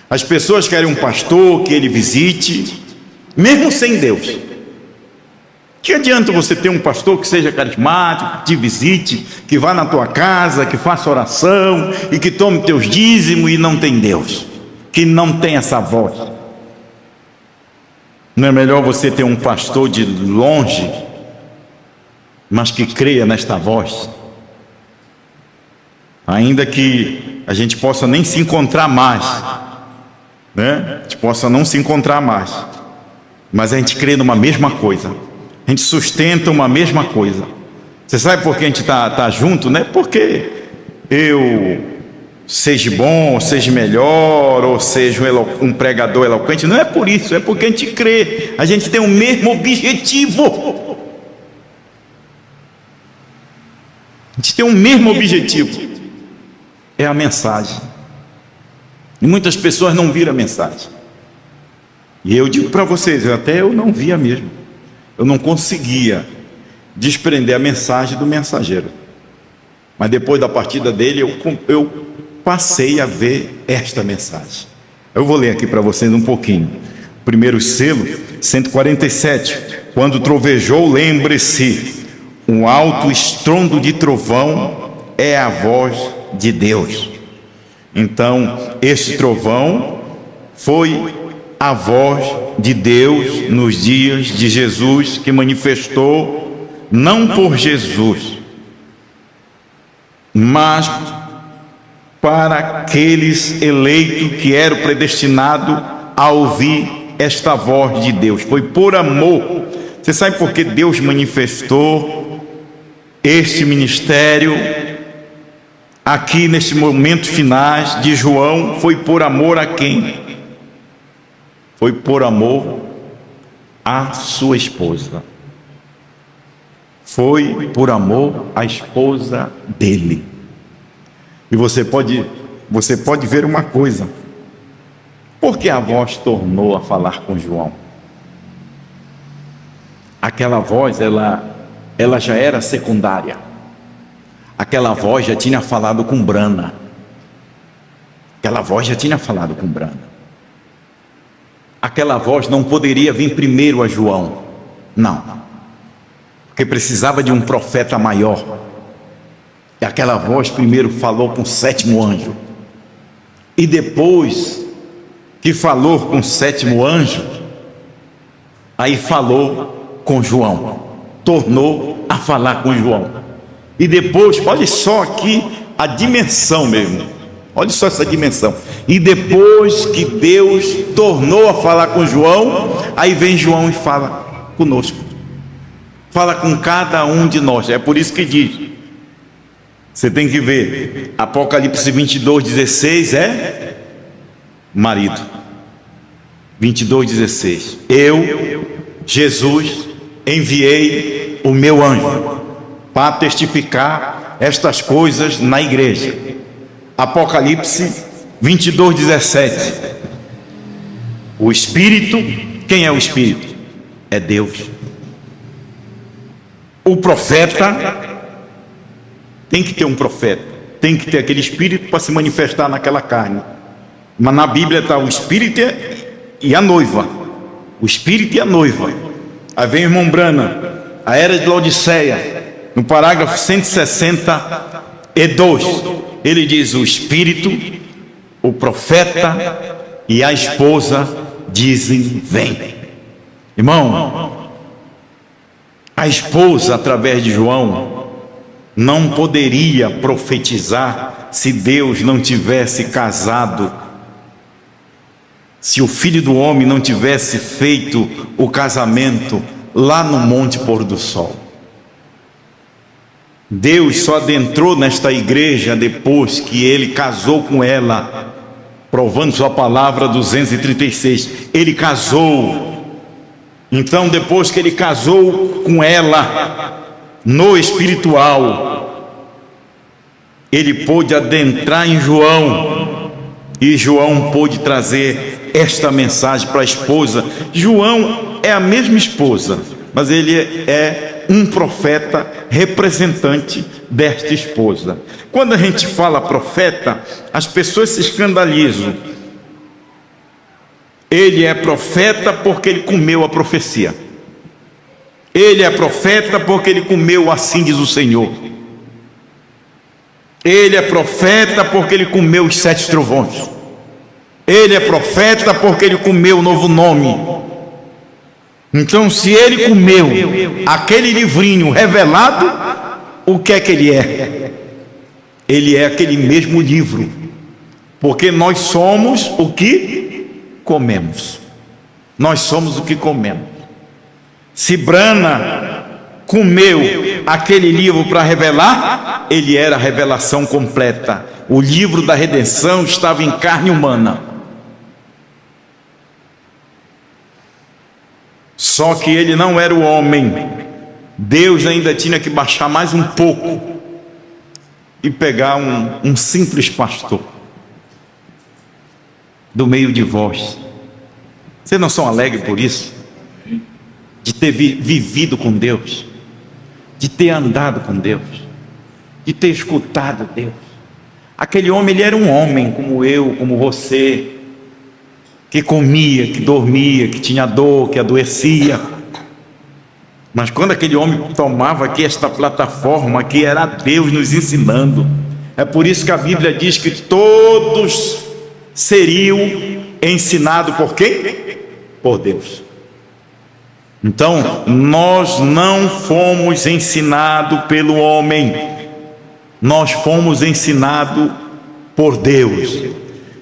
As pessoas querem um pastor que ele visite, mesmo sem Deus. Que adianta você ter um pastor que seja carismático, que te visite, que vá na tua casa, que faça oração e que tome teus dízimos e não tem Deus, que não tem essa voz? Não é melhor você ter um pastor de longe, mas que creia nesta voz? Ainda que a gente possa nem se encontrar mais, né? A gente possa não se encontrar mais, mas a gente crê numa mesma coisa, a gente sustenta uma mesma coisa. Você sabe por que a gente tá junto? Não é porque eu seja bom, ou seja melhor, ou seja um pregador eloquente. Não é por isso, é porque a gente crê. A gente tem o mesmo objetivo. A gente tem o mesmo objetivo. É a mensagem. E muitas pessoas não viram a mensagem. E eu digo para vocês, até eu não via mesmo. Eu não conseguia desprender a mensagem do mensageiro. Mas depois da partida dele, eu passei a ver esta mensagem. Eu vou ler aqui para vocês um pouquinho. Primeiro selo, 147. Quando trovejou, lembre-se, um alto estrondo de trovão é a voz de Deus. Então, esse trovão foi a voz de Deus nos dias de Jesus, que manifestou não por Jesus, mas para aqueles eleitos que eram predestinados a ouvir esta voz de Deus. Foi por amor. Você sabe por que Deus manifestou este ministério aqui nesse momento finais de João? Foi por amor a quem? Foi por amor à sua esposa. Foi por amor à esposa dele. E você pode ver uma coisa. Por que a voz tornou a falar com João? Aquela voz, ela já era secundária. Aquela voz já tinha falado com Brana. Aquela voz já tinha falado com Brana. Aquela voz não poderia vir primeiro a João. Não. Porque precisava de um profeta maior. E aquela voz primeiro falou com o sétimo anjo. E depois que falou com o sétimo anjo, aí falou com João. Tornou a falar com João. E depois, olha só aqui a dimensão mesmo. Olha só essa dimensão. E depois que Deus tornou a falar com João, aí vem João e fala conosco. Fala com cada um de nós. É por isso que diz. Você tem que ver. Apocalipse 22:16 é marido. 22:16. Eu, Jesus, enviei o meu anjo para testificar estas coisas na igreja. Apocalipse 22:17. O Espírito, quem é o Espírito? É Deus. O profeta, tem que ter um profeta, tem que ter aquele Espírito para se manifestar naquela carne. Mas na Bíblia está o Espírito e a noiva. O Espírito e a noiva. Aí vem o irmão Brana, a era de Laodiceia, no parágrafo 162, ele diz: o Espírito, o profeta e a esposa dizem vem. Irmão, a esposa, através de João, não poderia profetizar se Deus não tivesse casado, se o Filho do Homem não tivesse feito o casamento lá no Monte Pôr do Sol. Deus só adentrou nesta igreja depois que ele casou com ela, provando sua palavra 236. Ele casou. Então, depois que ele casou com ela no espiritual, ele pôde adentrar em João, e João pôde trazer esta mensagem para a esposa. João é a mesma esposa, mas ele é um profeta representante desta esposa. Quando a gente fala profeta, as pessoas se escandalizam. Ele é profeta porque ele comeu a profecia. Ele é profeta porque ele comeu, assim diz o Senhor. Ele é profeta porque ele comeu os 7 trovões. Ele é profeta porque ele comeu o novo nome. Então, se ele comeu aquele livrinho revelado, o que é que ele é? Ele é aquele mesmo livro, porque nós somos o que comemos. Nós somos o que comemos. Se Brana comeu aquele livro para revelar, ele era a revelação completa. O livro da redenção estava em carne humana. Só que ele não era o homem. Deus ainda tinha que baixar mais um pouco e pegar um simples pastor do meio de vós. Vocês não são alegres por isso? De ter vivido com Deus, de ter andado com Deus, de ter escutado Deus. Aquele homem, ele era um homem como eu, como você, que comia, que dormia, que tinha dor, que adoecia. Mas quando aquele homem tomava aqui esta plataforma, que era Deus nos ensinando, é por isso que a Bíblia diz que todos seriam ensinados por quem? Por Deus. Então, nós não fomos ensinados pelo homem, nós fomos ensinados por Deus.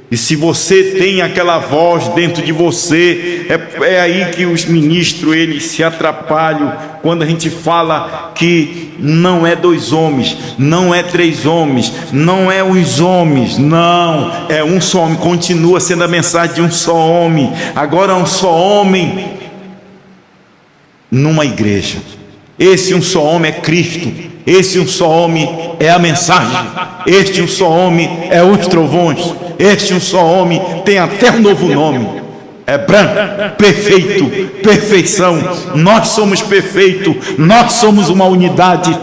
E se você tem aquela voz dentro de você, é aí que os ministros eles se atrapalham, quando a gente fala que não é 2 homens, não é 3 homens, não é uns homens, não, é um só homem. Continua sendo a mensagem de um só homem. Agora é um só homem numa igreja. Esse um só homem é Cristo. Esse um só homem é a mensagem. Este um só homem é os trovões. Este um só homem tem até um novo nome. É branco, perfeito, perfeição. Nós somos perfeitos. Nós somos uma unidade.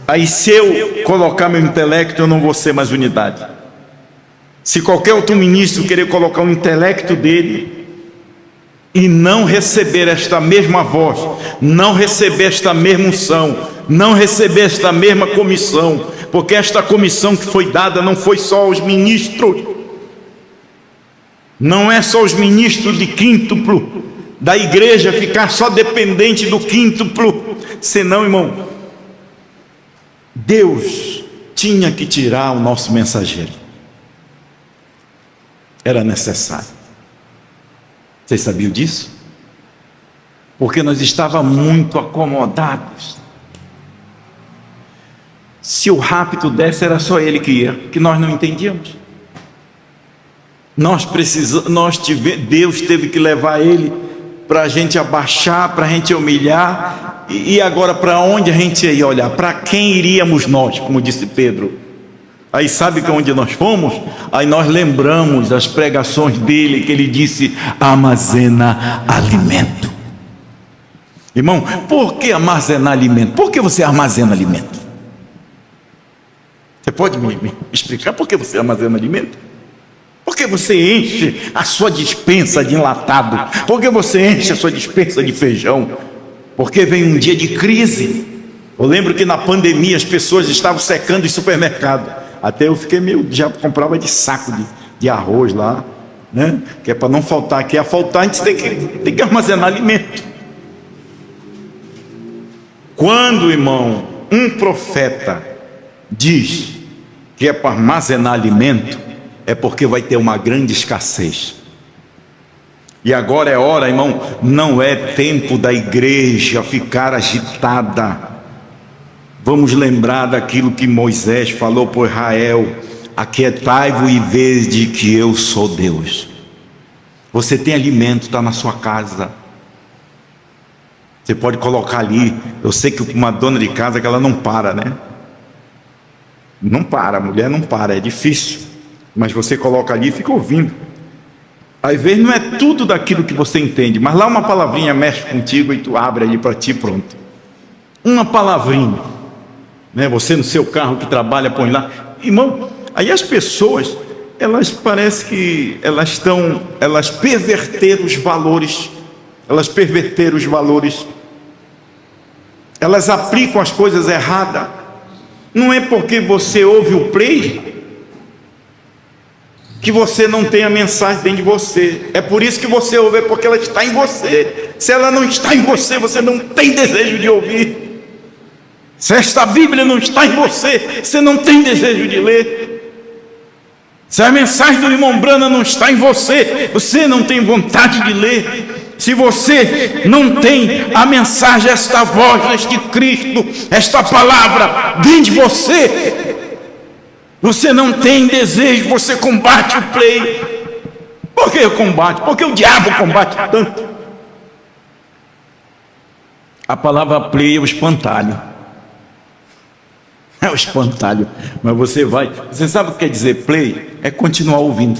Aí se eu colocar meu intelecto, eu não vou ser mais unidade. Se qualquer outro ministro querer colocar o intelecto dele e não receber esta mesma voz, não receber esta mesma unção, não receber esta mesma comissão, porque esta comissão que foi dada não foi só aos ministros, não é só os ministros de quíntuplo da igreja ficar só dependente do quíntuplo, senão, irmão, Deus tinha que tirar o nosso mensageiro. Era necessário. Vocês sabiam disso? Porque nós estávamos muito acomodados. Se o rápido desse, era só ele que ia, que nós não entendíamos. Deus teve que levar ele para a gente abaixar, para a gente humilhar. E agora para onde a gente ia olhar? Para quem iríamos nós, como disse Pedro? Aí sabe que onde nós fomos? Aí nós lembramos das pregações dele, que ele disse: armazena alimento. Irmão, por que armazenar alimento? Por que você armazena alimento? Você pode me explicar por que você armazena alimento? Por que você enche a sua despensa de enlatado? Por que você enche a sua despensa de feijão? Porque vem um dia de crise. Eu lembro que na pandemia as pessoas estavam secando em supermercado. Até eu fiquei já comprava de saco de arroz lá, né? Que é para não faltar. Que é faltar, a gente tem que armazenar alimento. Quando, irmão, um profeta diz que é para armazenar alimento, é porque vai ter uma grande escassez. E agora é hora, irmão, não é tempo da igreja ficar agitada. Vamos lembrar daquilo que Moisés falou por Israel: aquietai-vos e vede que eu sou Deus. Você tem alimento, está na sua casa. Você pode colocar ali. Eu sei que uma dona de casa que ela não para, né? Não para, a mulher não para, é difícil. Mas você coloca ali e fica ouvindo. Às vezes não é tudo daquilo que você entende, mas lá uma palavrinha mexe contigo e tu abre ali para ti, pronto. Uma palavrinha. Né? Você no seu carro que trabalha, põe lá. Irmão, aí as pessoas, elas parecem que elas perverteram os valores. Elas aplicam as coisas erradas. Não é porque você ouve o play que você não tem a mensagem dentro de você. É por isso que você ouve, é porque ela está em você. Se ela não está em você, você não tem desejo de ouvir. Se esta Bíblia não está em você, você não tem desejo de ler. Se a mensagem do irmão Brana não está em você, você não tem vontade de ler. Se você não tem a mensagem, esta voz, este Cristo, esta palavra dentro de você, você não tem desejo, você combate o play. Por que combate? Porque o diabo combate tanto. A palavra play é o espantalho. É o espantalho. Mas você sabe o que quer dizer play? É continuar ouvindo.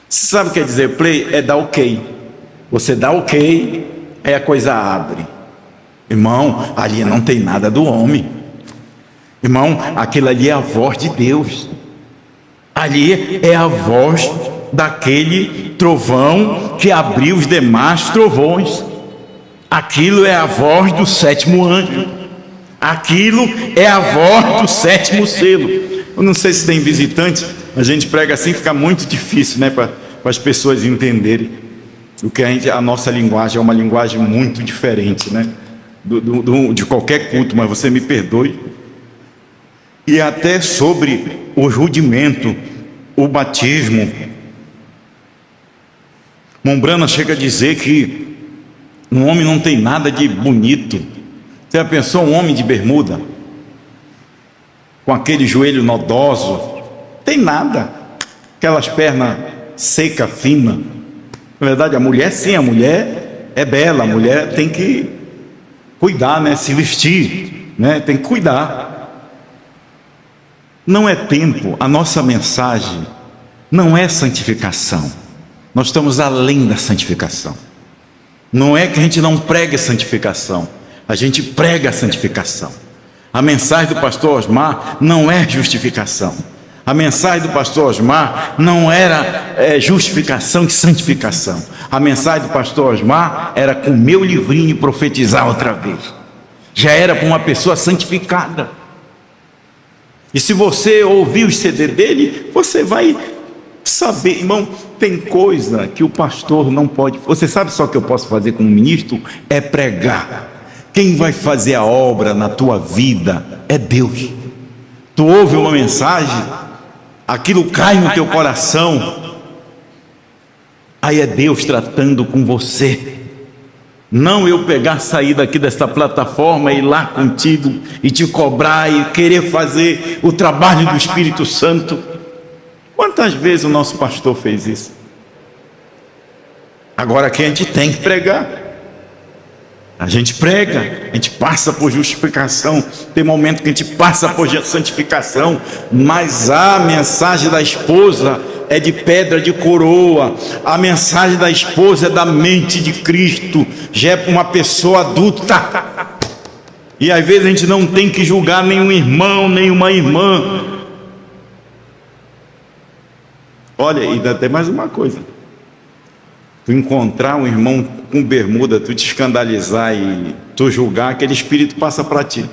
Você sabe o que quer dizer play? É dar ok. Você dá ok, aí a coisa abre. Irmão, ali não tem nada do homem. Irmão, aquilo ali é a voz de Deus. Ali é a voz daquele trovão que abriu os demais trovões. Aquilo é a voz do sétimo anjo. Aquilo é a voz do sétimo selo. Eu não sei se tem visitantes, a gente prega assim, fica muito difícil, né, para as pessoas entenderem. O que a nossa linguagem é uma linguagem muito diferente, né, de qualquer culto, mas você me perdoe. E até sobre o rudimento, o batismo, Mombrana chega a dizer que um homem não tem nada de bonito. Você já pensou um homem de bermuda, com aquele joelho nodoso? Tem nada, aquelas pernas seca, fina. Na verdade, a mulher sim, a mulher é bela, a mulher tem que cuidar, né? Se vestir, né? Tem que cuidar. Não é tempo, a nossa mensagem não é santificação. Nós estamos além da santificação. Não é que a gente não pregue santificação, a gente prega a santificação. A mensagem do pastor Osmar não é justificação. A mensagem do pastor Osmar não era justificação e santificação. A mensagem do pastor Osmar era com o meu livrinho e profetizar outra vez. Já era para uma pessoa santificada. E se você ouvir o CD dele, você vai saber, irmão, tem coisa que o pastor não pode. Você sabe só o que eu posso fazer como ministro? É pregar. Quem vai fazer a obra na tua vida é Deus. Tu ouve uma mensagem, aquilo cai no teu coração, aí é Deus tratando com você. Não eu pegar, sair daqui desta plataforma e ir lá contigo e te cobrar e querer fazer o trabalho do Espírito Santo. Quantas vezes o nosso pastor fez isso? Agora aqui a gente tem que pregar. A gente prega, a gente passa por justificação, tem momento que a gente passa por santificação, mas a mensagem da esposa é de pedra de coroa, a mensagem da esposa é da mente de Cristo, já é para uma pessoa adulta. E às vezes a gente não tem que julgar nenhum irmão, nenhuma irmã. Olha, e ainda tem mais uma coisa. Tu encontrar um irmão com bermuda, tu te escandalizar e tu julgar, aquele espírito passa para ti.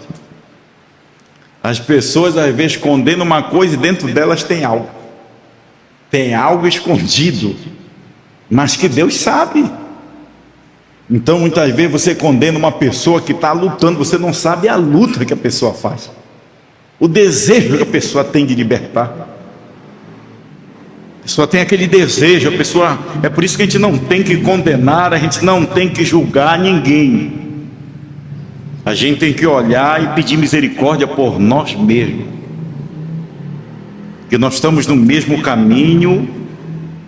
As pessoas às vezes condenam uma coisa e dentro delas tem algo. Tem algo escondido, mas que Deus sabe. Então muitas vezes você condena uma pessoa que está lutando, você não sabe a luta que a pessoa faz, o desejo que a pessoa tem de libertar. A pessoa tem aquele desejo, a pessoa, é por isso que a gente não tem que condenar, a gente não tem que julgar ninguém. A gente tem que olhar e pedir misericórdia por nós mesmos, que nós estamos no mesmo caminho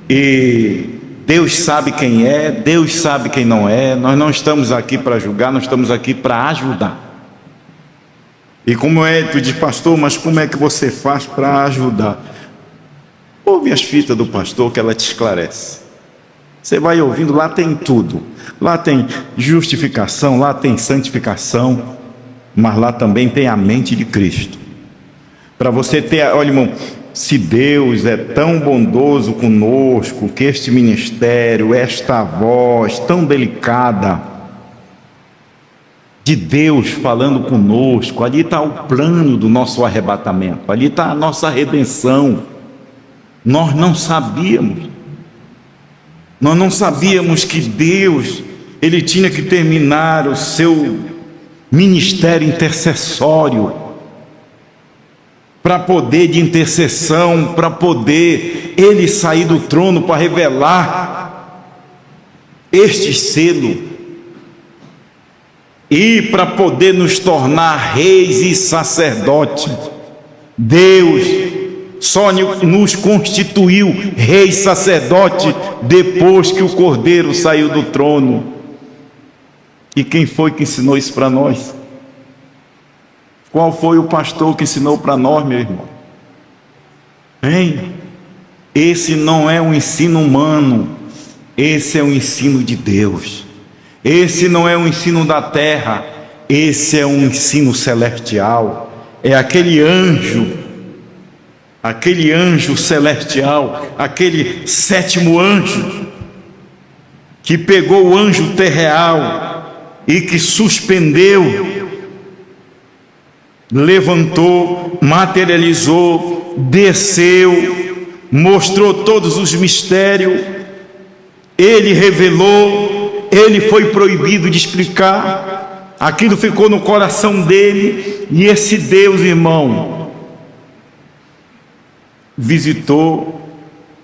e Deus sabe quem é, Deus sabe quem não é. Nós não estamos aqui para julgar, nós estamos aqui para ajudar. E como é, tu diz, pastor, mas como é que você faz para ajudar? Ouve as fitas do pastor que ela te esclarece. Você vai ouvindo, lá tem tudo. Lá tem justificação, lá tem santificação, mas lá também tem a mente de Cristo. Para você ter, olha irmão, se Deus é tão bondoso conosco, que este ministério, esta voz tão delicada de Deus falando conosco, ali está o plano do nosso arrebatamento, ali está a nossa redenção. Nós não sabíamos que Deus, Ele tinha que terminar o seu ministério intercessório, para poder de intercessão, para poder Ele sair do trono para revelar este selo, e para poder nos tornar reis e sacerdotes, Deus só nos constituiu rei e sacerdote depois que o Cordeiro saiu do trono. E quem foi que ensinou isso para nós? Qual foi o pastor que ensinou para nós, meu irmão? Hein? Esse não é um ensino humano, esse é um ensino de Deus. Esse não é um ensino da terra, esse é um ensino celestial. É aquele anjo celestial, aquele sétimo anjo, que pegou o anjo terreal e que suspendeu, levantou, materializou, desceu, mostrou todos os mistérios, ele revelou, ele foi proibido de explicar, aquilo ficou no coração dele, e esse Deus, irmão, visitou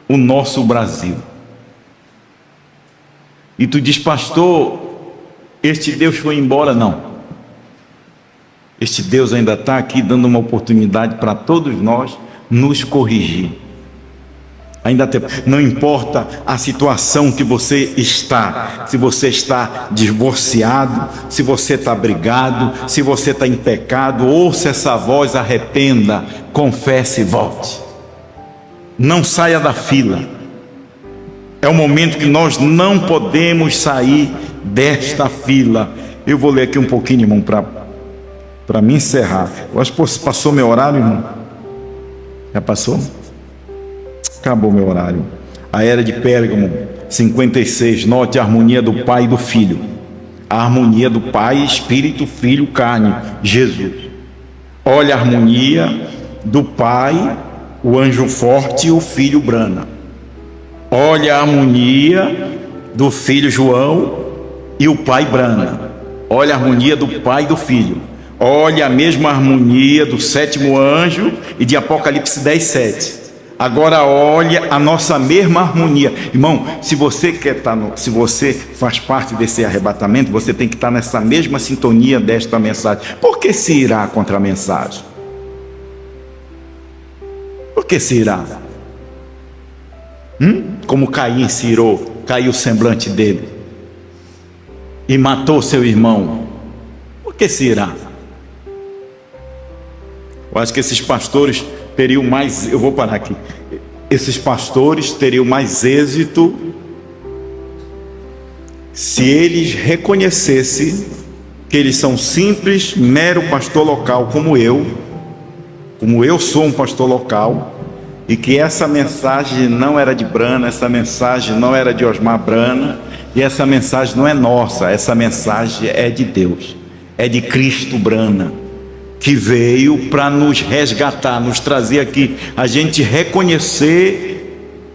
o nosso Brasil. E tu diz, pastor, este Deus foi embora? Não. Este Deus ainda está aqui dando uma oportunidade para todos nós nos corrigir. Ainda tem, não importa a situação que você está, se você está divorciado, se você está brigado, se você está em pecado, ouça essa voz, arrependa, confesse e volte. Não saia da fila. É o momento que nós não podemos sair desta fila. Eu vou ler aqui um pouquinho, irmão, para me encerrar. Eu acho que passou meu horário, irmão. Já passou? Acabou meu horário. A era de Pérgamo, 56. Note a harmonia do Pai e do Filho. A harmonia do Pai, Espírito, Filho, carne, Jesus. Olha a harmonia do Pai, o anjo forte, e o Filho brana. Olha a harmonia do Filho João e o Pai brana. Olha a harmonia do Pai e do Filho. Olha a mesma harmonia do sétimo anjo e de Apocalipse 10:7. Agora olha a nossa mesma harmonia. Irmão, se você quer estar se você faz parte desse arrebatamento, você tem que estar nessa mesma sintonia desta mensagem. Por que se irá contra a mensagem? Por que se irá? Como Caim se irou, caiu o semblante dele e matou seu irmão. Por que se irá? Eu acho que esses pastores teriam mais, eu vou parar aqui, esses pastores teriam mais êxito se eles reconhecessem que eles são simples, mero pastor local, como eu sou um pastor local, e que essa mensagem não era de Brana, essa mensagem não era de Osmar Brana, e essa mensagem não é nossa, essa mensagem é de Deus, é de Cristo Brana, que veio para nos resgatar, nos trazer aqui, a gente reconhecer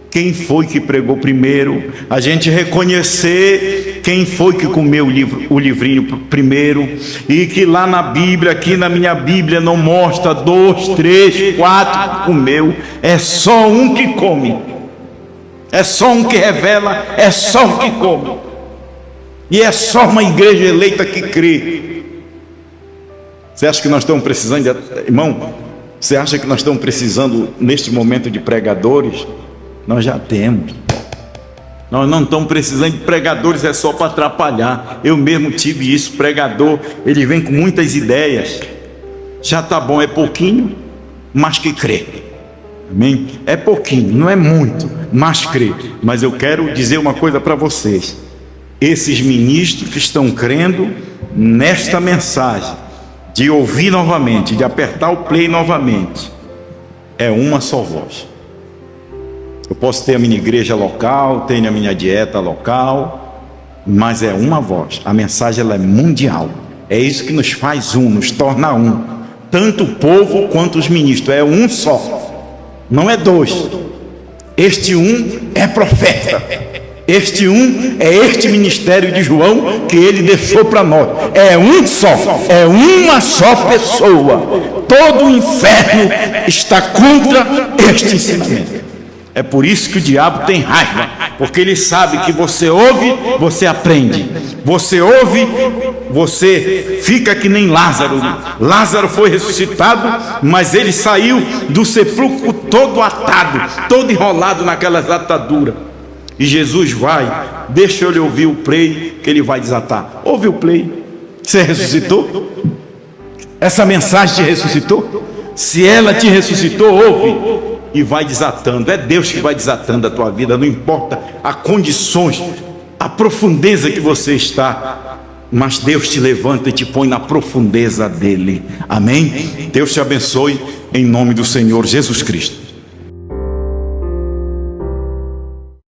quem foi que pregou primeiro, a gente reconhecer quem foi que comeu o livrinho primeiro, e que lá na Bíblia, aqui na minha Bíblia, não mostra 2, 3, 4 que comeu, é só um que come, é só um que revela, é só um que come, e é só uma igreja eleita que crê. Você acha que nós estamos precisando irmão, você acha que nós estamos precisando neste momento de pregadores? Nós já temos. Nós não estamos precisando de pregadores, é só para atrapalhar. Eu mesmo tive isso, pregador, ele vem com muitas ideias. Já está bom, é pouquinho, mas que crê. Amém? É pouquinho, não é muito, mas crê. Mas eu quero dizer uma coisa para vocês. Esses ministros que estão crendo nesta mensagem, de ouvir novamente, de apertar o play novamente, é uma só voz. Eu posso ter a minha igreja local, tenho a minha dieta local, mas é uma voz. A mensagem ela é mundial. É isso que nos faz um, nos torna um. Tanto o povo quanto os ministros. É um só. Não é dois. Este um é profeta. Este um é este ministério de João que ele deixou para nós. É um só. É uma só pessoa. Todo o inferno está contra este ensinamento. É por isso que o diabo tem raiva, porque ele sabe que você ouve, você aprende. Você ouve, você fica que nem Lázaro. Lázaro foi ressuscitado, mas ele saiu do sepulcro todo atado, todo enrolado naquelas ataduras. E Jesus vai, deixa eu lhe ouvir o play, que ele vai desatar. Ouve o play. Você ressuscitou? Essa mensagem te ressuscitou? Se ela te ressuscitou, ouve e vai desatando. É Deus que vai desatando a tua vida, não importa as condições, a profundeza que você está, mas Deus te levanta e te põe na profundeza dele. Amém? Deus te abençoe em nome do Senhor Jesus Cristo.